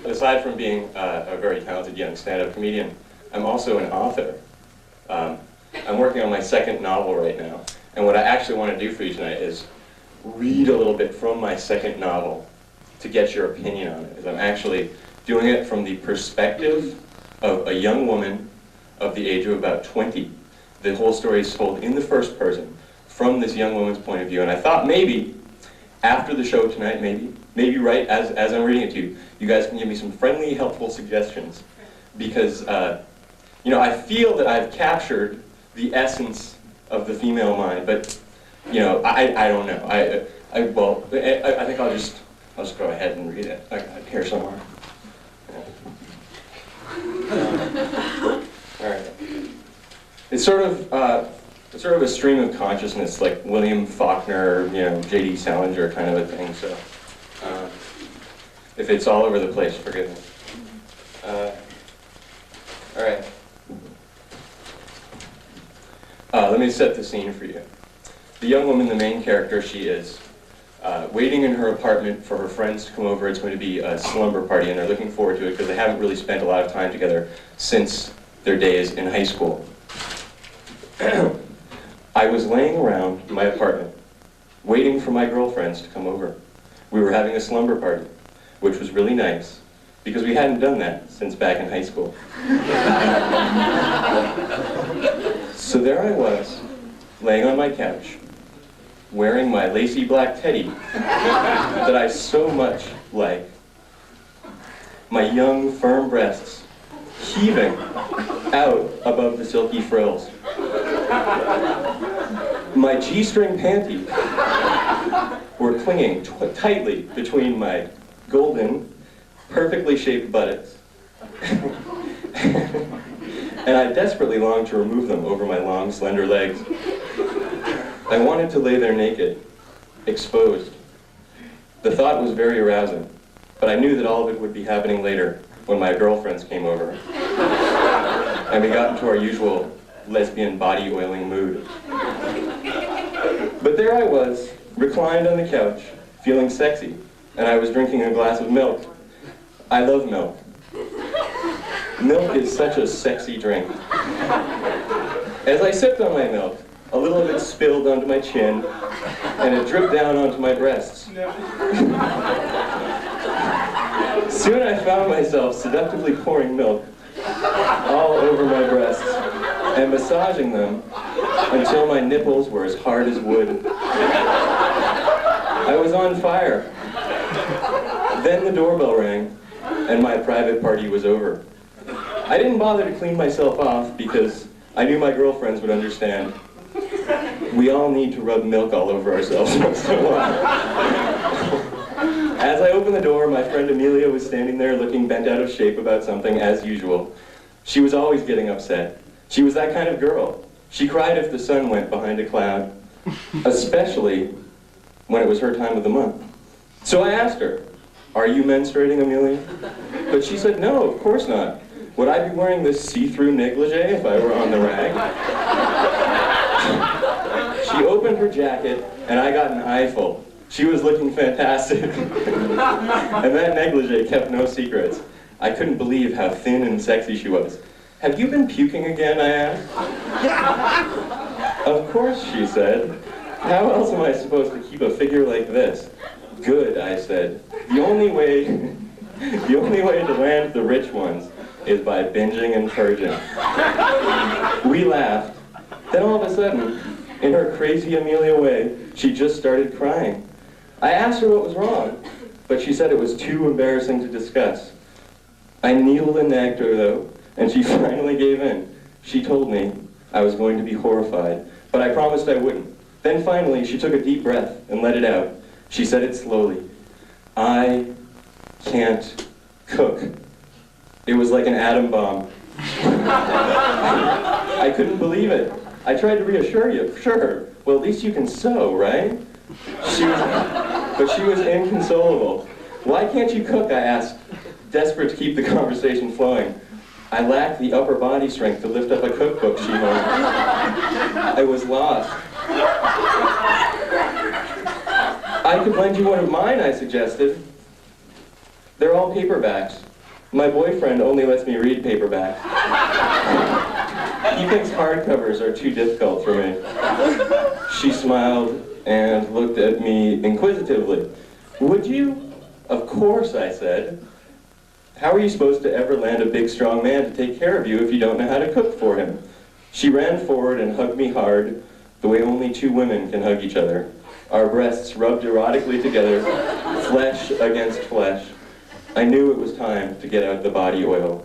aside from being a very talented young stand-up comedian, I'm also an author. I'm working on my second novel right now, and what I actually want to do for you tonight is read a little bit from my second novel to get your opinion on it, because I'm actually doing it from the perspective of a young woman of the age of about 20. The whole story is told in the first person, from this young woman's point of view, and I thought maybe, after the show tonight, maybe right as I'm reading it to you, you guys can give me some friendly, helpful suggestions, because you know, I feel that I've captured the essence of the female mind, but you know, I don't know. I think I'll just go ahead and read it. I got it here somewhere. Yeah. All right. It's sort of a stream of consciousness, like William Faulkner, you know, J.D. Salinger kind of a thing. So, if it's all over the place, forgive me. All right. Let me set the scene for you. The young woman, the main character, she is waiting in her apartment for her friends to come over. It's going to be a slumber party, and they're looking forward to it because they haven't really spent a lot of time together since their days in high school. I was laying around my apartment, waiting for my girlfriends to come over. We were having a slumber party, which was really nice, because we hadn't done that since back in high school. So there I was, laying on my couch, wearing my lacy black teddy that I so much like. My young, firm breasts heaving out above the silky frills. My G-string panties were clinging tightly between my golden, perfectly shaped buttocks. And I desperately longed to remove them over my long, slender legs. I wanted to lay there naked, exposed. The thought was very arousing, but I knew that all of it would be happening later when my girlfriends came over, and we got into our usual lesbian body oiling mood. But there I was, reclined on the couch, feeling sexy, and I was drinking a glass of milk. I love milk. Milk is such a sexy drink. As I sipped on my milk, a little of it spilled onto my chin, and it dripped down onto my breasts. Soon I found myself seductively pouring milk all over my breasts and massaging them until my nipples were as hard as wood. I was on fire. Then the doorbell rang, and my private party was over. I didn't bother to clean myself off because I knew my girlfriends would understand. We all need to rub milk all over ourselves once in a while. As I opened the door, my friend Amelia was standing there looking bent out of shape about something, as usual. She was always getting upset. She was that kind of girl. She cried if the sun went behind a cloud, especially when it was her time of the month. So I asked her, "Are you menstruating, Amelia?" But she said, "No, of course not. Would I be wearing this see-through negligee if I were on the rag?" She opened her jacket, and I got an eyeful. She was looking fantastic. And that negligee kept no secrets. I couldn't believe how thin and sexy she was. "Have you been puking again?" I asked. "Of course," she said. "How else am I supposed to keep a figure like this?" "Good," I said. The only way to land the rich ones is by binging and purging." We laughed. Then all of a sudden, in her crazy Amelia way, she just started crying. I asked her what was wrong, but she said it was too embarrassing to discuss. I needled and nagged her, though, and she finally gave in. She told me I was going to be horrified, but I promised I wouldn't. Then finally, she took a deep breath and let it out. She said it slowly. "I can't cook." It was like an atom bomb. I couldn't believe it. I tried to reassure you. "Sure, well, at least you can sew, right?" But she was inconsolable. "Why can't you cook?" I asked, desperate to keep the conversation flowing. I lacked the upper body strength to lift up a cookbook she held. I was lost. "I could lend you one of mine," I suggested. "They're all paperbacks. My boyfriend only lets me read paperback. He thinks hardcovers are too difficult for me. She smiled and looked at me inquisitively. Would you? Of course, I said. How are you supposed to ever land a big, strong man to take care of you if you don't know how to cook for him? She ran forward and hugged me hard, the way only two women can hug each other. Our breasts rubbed erotically together, flesh against flesh. I knew it was time to get out the body oil.